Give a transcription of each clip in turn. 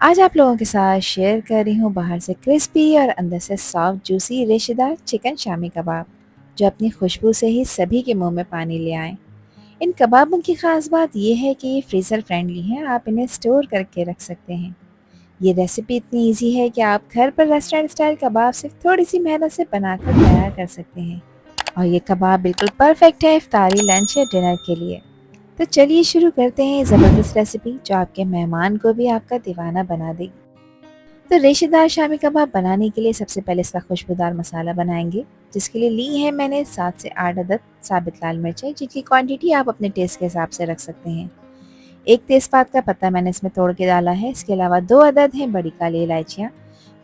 आज आप लोगों के साथ शेयर कर रही हूँ बाहर से क्रिस्पी और अंदर से सॉफ्ट जूसी रेशेदार चिकन शामी कबाब, जो अपनी खुशबू से ही सभी के मुंह में पानी ले आए। इन कबाबों की खास बात यह है कि ये फ्रीज़र फ्रेंडली हैं, आप इन्हें स्टोर करके रख सकते हैं। ये रेसिपी इतनी इजी है कि आप घर पर रेस्टोरेंट स्टाइल कबाब सिर्फ थोड़ी सी मेहनत से बनाकर तैयार कर सकते हैं। और ये कबाब बिल्कुल परफेक्ट है इफ्तारी, लंच या डिनर के लिए। तो चलिए शुरू करते हैं ये ज़बरदस्त रेसिपी जो आपके मेहमान को भी आपका दीवाना बना देगी। तो रेशेदार शामी कबाब बनाने के लिए सबसे पहले इसका खुशबूदार मसाला बनाएंगे, जिसके लिए ली है मैंने 7 से 8 अदद साबित लाल मिर्चें, जिनकी क्वांटिटी आप अपने टेस्ट के हिसाब से रख सकते हैं। एक तेज़पात का पत्ता मैंने इसमें तोड़ के डाला है। इसके अलावा 2 अदद हैं बड़ी काली इलायचियाँ,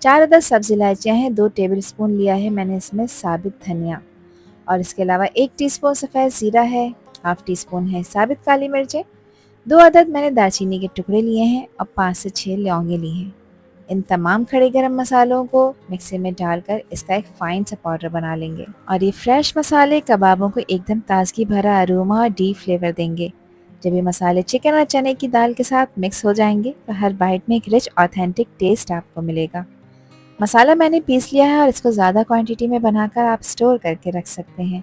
4 अदद सब्ज़ इलायचियाँ हैं, 2 टेबल स्पून लिया है मैंने इसमें साबित धनिया, और इसके अलावा 1 टीस्पून सफ़ेद ज़ीरा है, हाफ़ टी स्पून है साबित काली मिर्चें, 2 अदद मैंने दालचीनी के टुकड़े लिए हैं और 5 से 6 लौंगे ली हैं। इन तमाम खड़े गरम मसालों को मिक्सी में डालकर इसका एक फाइन सा पाउडर बना लेंगे, और ये फ्रेश मसाले कबाबों को एकदम ताजगी भरा अरोमा और डीप फ्लेवर देंगे। जब ये मसाले चिकन और चने की दाल के साथ मिक्स हो जाएंगे तो हर बाइट में एक रिच ऑथेंटिक टेस्ट आपको मिलेगा। मसाला मैंने पीस लिया है और इसको ज़्यादा क्वांटिटी में बनाकर आप स्टोर करके रख सकते हैं।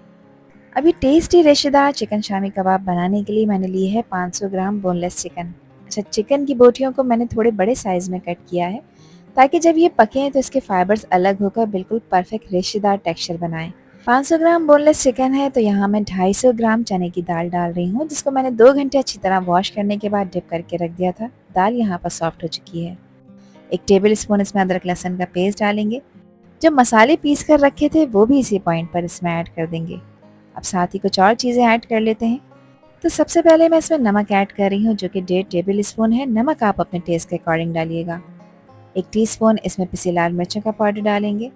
अभी टेस्टी रेशेदार चिकन शामी कबाब बनाने के लिए मैंने लिए है 500 ग्राम बोनलेस चिकन। अच्छा, चिकन की बोटियों को मैंने थोड़े बड़े साइज़ में कट किया है, ताकि जब ये पकें तो इसके फाइबर्स अलग होकर बिल्कुल परफेक्ट रेशेदार टेक्सचर बनाएं। 500 ग्राम बोनलेस चिकन है तो यहाँ मैं 250 ग्राम चने की दाल डाल रही हूँ, जिसको मैंने 2 घंटे अच्छी तरह वॉश करने के बाद डिप करके रख दिया था। दाल यहाँ पर सॉफ्ट हो चुकी है। 1 टेबल स्पून इसमें अदरक लहसुन का पेस्ट डालेंगे। जो मसाले पीस कर रखे थे वो भी इसी पॉइंट पर इसमें ऐड कर देंगे। अब साथ ही कुछ और चीज़ें ऐड कर लेते हैं। तो सबसे पहले मैं इसमें नमक ऐड कर रही हूँ, जो कि 1.5 टेबल स्पून है। नमक आप अपने टेस्ट के अकॉर्डिंग डालिएगा। 1 टीस्पून इसमें पिसी लाल मिर्चों का पाउडर डालेंगे।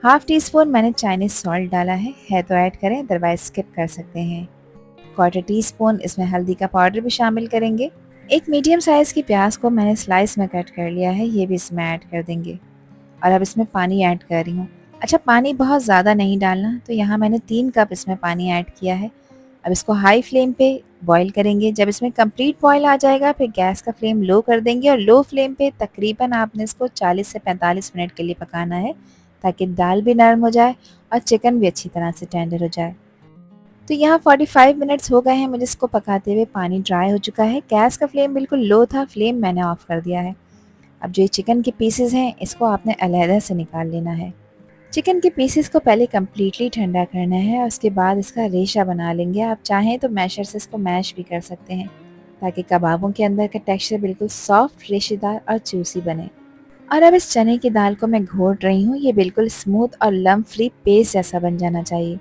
हाफ टी स्पून मैंने चाइनीज सॉल्ट डाला है तो ऐड करें, अदरवाइज स्किप कर सकते हैं। क्वार्टर टी स्पून इसमें हल्दी का पाउडर भी शामिल करेंगे। एक मीडियम साइज़ की प्याज को मैंने स्लाइस में कट कर लिया है, ये भी इसमें ऐड कर देंगे। और अब इसमें पानी ऐड कर रही हूँ। अच्छा, पानी बहुत ज़्यादा नहीं डालना, तो यहाँ मैंने 3 कप इसमें पानी ऐड किया है। अब इसको हाई फ्लेम पे बॉईल करेंगे। जब इसमें कंप्लीट बॉईल आ जाएगा फिर गैस का फ्लेम लो कर देंगे, और लो फ्लेम पे तकरीबन आपने इसको 40 से 45 मिनट के लिए पकाना है, ताकि दाल भी नरम हो जाए और चिकन भी अच्छी तरह से टेंडर हो जाए। तो यहाँ 45 मिनट्स हो गए हैं मुझे इसको पकाते हुए। पानी ड्राई हो चुका है। गैस का फ्लेम बिल्कुल लो था, फ्लेम मैंने ऑफ कर दिया है। अब जो ये चिकन के पीसेस हैं इसको आपने अलहदा से निकाल लेना है। चिकन के पीसेस को पहले कम्प्लीटली ठंडा करना है और उसके बाद इसका रेशा बना लेंगे। आप चाहें तो मैशर से इसको मैश भी कर सकते हैं, ताकि कबाबों के अंदर का टेक्सचर बिल्कुल सॉफ्ट, रेशेदार और जूसी बने। और अब इस चने की दाल को मैं घोट रही हूँ। ये बिल्कुल स्मूथ और लम्प फ्री पेस्ट जैसा बन जाना चाहिए।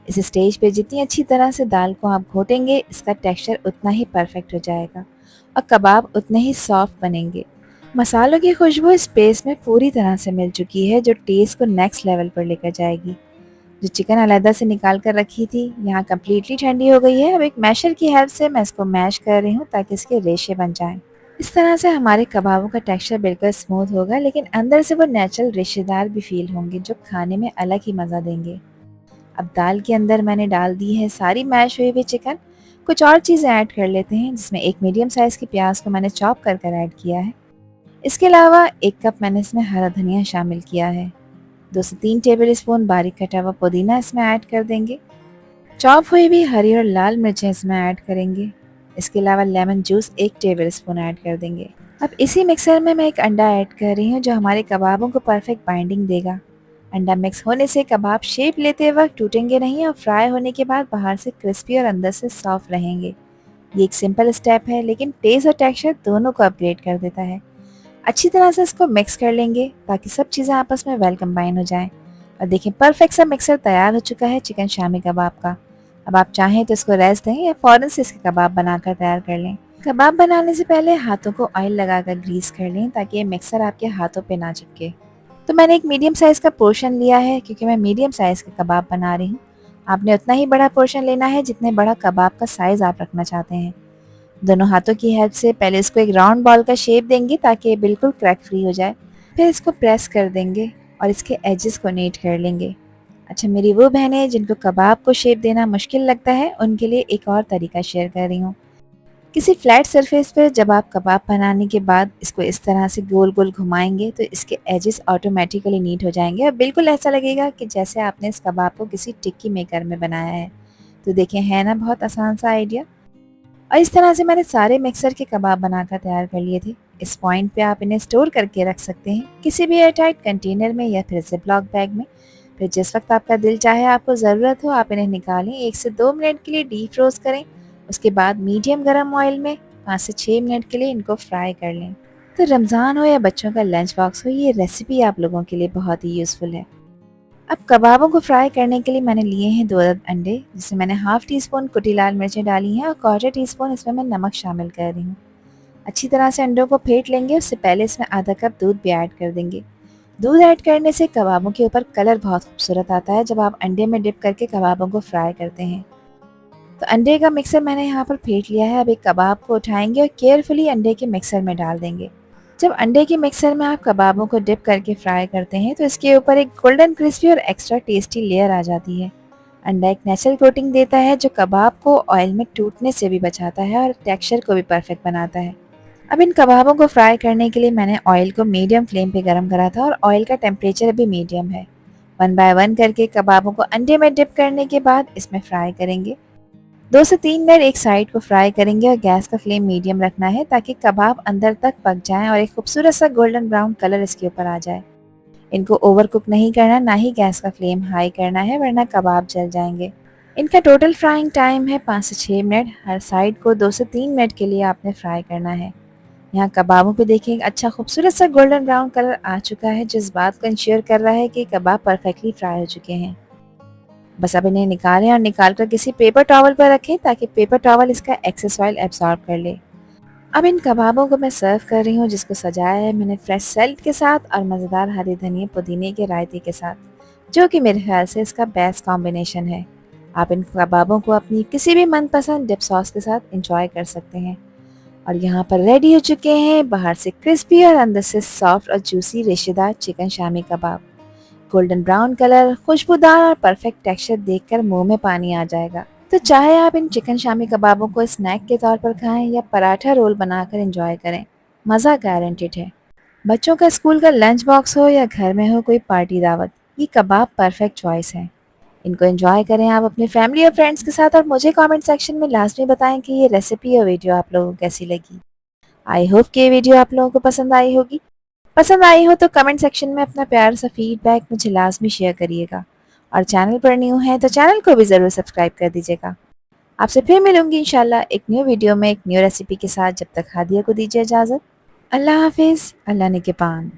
इस स्टेज पे जितनी अच्छी तरह से दाल को आप घोटेंगे, इसका टेक्सचर उतना ही परफेक्ट हो जाएगा और कबाब उतने ही सॉफ्ट बनेंगे। मसालों की खुशबू इस पेस्ट में पूरी तरह से मिल चुकी है, जो टेस्ट को नेक्स्ट लेवल पर लेकर जाएगी। जो चिकन अलहदा से निकाल कर रखी थी यहाँ कम्प्लीटली ठंडी हो गई है। अब एक मैशर की हेल्प से मैं इसको मैश कर रही हूँ, ताकि इसके रेशे बन जाएं। इस तरह से हमारे कबाबों का टेक्सचर बिल्कुल स्मूथ होगा, लेकिन अंदर से वो नेचुरल रेशेदार भी फील होंगे, जो खाने में अलग ही मज़ा देंगे। अब दाल के अंदर मैंने डाल दी है सारी मैश हुई हुई चिकन। कुछ और चीज़ें ऐड कर लेते हैं, जिसमें एक मीडियम साइज़ की प्याज को मैंने चॉप कर कर ऐड किया है। इसके अलावा 1 कप मैंने इसमें हरा धनिया शामिल किया है। 2 से 3 टेबल स्पून बारीक कटा हुआ पुदीना इसमें ऐड कर देंगे। चॉप हुई भी हरी और लाल मिर्चें इसमें ऐड करेंगे। इसके अलावा lemon juice 1 table spoon add कर देंगे। अब इसी मिक्सर में मैं एक अंडा ऐड कर रही हूँ, जो हमारे कबाबों को परफेक्ट बाइंडिंग देगा। अंडा मिक्स होने से कबाब शेप लेते वक्त टूटेंगे नहीं, और फ्राई होने के बाद बाहर से क्रिस्पी और अंदर से सॉफ्ट रहेंगे। ये एक सिंपल स्टेप है, लेकिन टेस्ट और टेक्सचर दोनों को अपग्रेड कर देता है। अच्छी तरह से इसको मिक्स कर लेंगे, ताकि सब चीज़ें आपस में वेल कंबाइन हो जाएं। और देखिए, परफेक्ट सा मिक्सर तैयार हो चुका है चिकन शामी कबाब का। अब आप चाहें तो इसको रेस्ट दें या फ़ौरन से इसके कबाब बनाकर तैयार कर लें। कबाब बनाने से पहले हाथों को ऑयल लगाकर ग्रीस कर लें, ताकि ये मिक्सर आपके हाथों पे ना चिपके। तो मैंने एक मीडियम साइज़ का पोर्शन लिया है, क्योंकि मैं मीडियम साइज़ के कबाब बना रही हूँ। आपने उतना ही बड़ा पोर्शन लेना है जितने बड़ा कबाब का साइज़ आप रखना चाहते हैं। दोनों हाथों की हेल्प से पहले इसको एक राउंड बॉल का शेप देंगे, ताकि ये बिल्कुल क्रैक फ्री हो जाए। फिर इसको प्रेस कर देंगे और इसके एजेस को नीट कर लेंगे। अच्छा, मेरी वो बहनें जिनको कबाब को शेप देना मुश्किल लगता है, उनके लिए एक और तरीका शेयर कर रही हूँ किसी फ्लैट सरफेस पर जब आप कबाब बनाने के बाद इसको इस तरह से गोल गोल घुमाएंगे तो इसके एजेस ऑटोमेटिकली नीट हो जाएंगे और बिल्कुल ऐसा लगेगा कि जैसे आपने इस कबाब को किसी टिक्की मेकर में बनाया है। तो देखें, है ना बहुत आसान सा आइडिया। और इस तरह से मैंने सारे मिक्सर के कबाब बनाकर तैयार कर लिए थे। इस पॉइंट पे आप इन्हें स्टोर करके रख सकते हैं किसी भी एयरटाइट कंटेनर में या फिर जिपलॉक बैग में। फिर जिस वक्त आपका दिल चाहे, आपको ज़रूरत हो, आप इन्हें निकालें, 1 से 2 मिनट के लिए डीप रोस्ट करें। उसके बाद मीडियम गरम ऑयल में 5 से 6 मिनट के लिए इनको फ्राई कर लें। तो रमज़ान हो या बच्चों का लंच बॉक्स हो, ये रेसिपी आप लोगों के लिए बहुत ही यूज़फुल है। अब कबाबों को फ्राई करने के लिए मैंने लिए हैं 2 अदद अंडे, जिसमें मैंने हाफ टी स्पून कुटी लाल मिर्चें डाली हैं और 1/4 टीस्पून इसमें मैं नमक शामिल कर रही हूँ। अच्छी तरह से अंडों को फेंट लेंगे। उससे पहले इसमें आधा कप दूध भी ऐड कर देंगे। दूध ऐड करने से कबाबों के ऊपर कलर बहुत खूबसूरत आता है जब आप अंडे में डिप करके कबाबों को फ्राई करते हैं। तो अंडे का मिक्सर मैंने यहाँ पर फेंट लिया है। अब एक कबाब को उठाएंगे और केयरफुली अंडे के मिक्सर में डाल देंगे। जब अंडे के मिक्सर में आप कबाबों को डिप करके फ्राई करते हैं तो इसके ऊपर एक गोल्डन क्रिस्पी और एक्स्ट्रा टेस्टी लेयर आ जाती है। अंडा एक नेचुरल कोटिंग देता है जो कबाब को ऑयल में टूटने से भी बचाता है और टेक्सचर को भी परफेक्ट बनाता है। अब इन कबाबों को फ्राई करने के लिए मैंने ऑयल को मीडियम फ्लेम पे गरम करा था और ऑयल का टेम्परेचर भी मीडियम है। 1 बाय 1 करके कबाबों को अंडे में डिप करने के बाद इसमें फ्राई करेंगे। 2 से 3 मिनट एक साइड को फ्राई करेंगे और गैस का फ्लेम मीडियम रखना है ताकि कबाब अंदर तक पक जाएं और एक खूबसूरत सा गोल्डन ब्राउन कलर इसके ऊपर आ जाए। इनको ओवर कुक नहीं करना, ना ही गैस का फ्लेम हाई करना है, वरना कबाब जल जाएंगे। इनका टोटल फ्राइंग टाइम है 5 से 6 मिनट। हर साइड को 2 से 3 मिनट के लिए आपने फ्राई करना है। यहाँ कबाबों पे देखिए एक अच्छा खूबसूरत सा गोल्डन ब्राउन कलर आ चुका है, जो इस बात को इंश्योर कर रहा है कि कबाब परफेक्टली फ्राई हो चुके हैं। बस अब इन्हें निकालें और निकाल कर किसी पेपर टॉवल पर रखें ताकि पेपर टॉवल इसका एक्सेस ऑयल एब्जॉर्ब कर ले। अब इन कबाबों को मैं सर्व कर रही हूँ, जिसको सजाया है मैंने फ्रेश सैलेड के साथ और मज़ेदार हरी धनिया पुदीने के रायते के साथ, जो कि मेरे ख्याल से इसका बेस्ट कॉम्बिनेशन है। आप इन कबाबों को अपनी किसी भी मनपसंद डिप सॉस के साथ इंजॉय कर सकते हैं। और यहाँ पर रेडी हो चुके हैं बाहर से क्रिस्पी और अंदर से सॉफ्ट और जूसी रेशेदार chicken shami kebab. Golden brown colour, खुशबूदार और परफेक्ट टेक्सचर देखकर मुंह में पानी आ जाएगा। तो चाहे आप इन चिकन शामी कबाबों को स्नैक के तौर पर खाएं या पराठा रोल बनाकर एंजॉय करें, मज़ा गारंटेड है। बच्चों का स्कूल का लंच बॉक्स हो या घर में हो कोई पार्टी दावत, ये कबाब परफेक्ट चॉइस है। इनको एंजॉय करें आप अपनी फैमिली और फ्रेंड्स के साथ और मुझे कमेंट सेक्शन में लाजमी बताएं कि ये रेसिपी और वीडियो आप लोगों को कैसी लगी। आई होप कि ये वीडियो आप लोगों को पसंद आई होगी। पसंद आई हो तो कमेंट सेक्शन में अपना प्यार सा फीडबैक मुझे लाजमी शेयर करिएगा। और चैनल पर न्यू है तो चैनल को भी ज़रूर सब्सक्राइब कर दीजिएगा। आपसे फिर मिलूंगी इंशाल्लाह एक न्यू वीडियो में एक न्यू रेसिपी के साथ। जब तक हादिया को दीजिए इजाज़त। अल्लाह हाफिज़। अल्लाह ने के पान।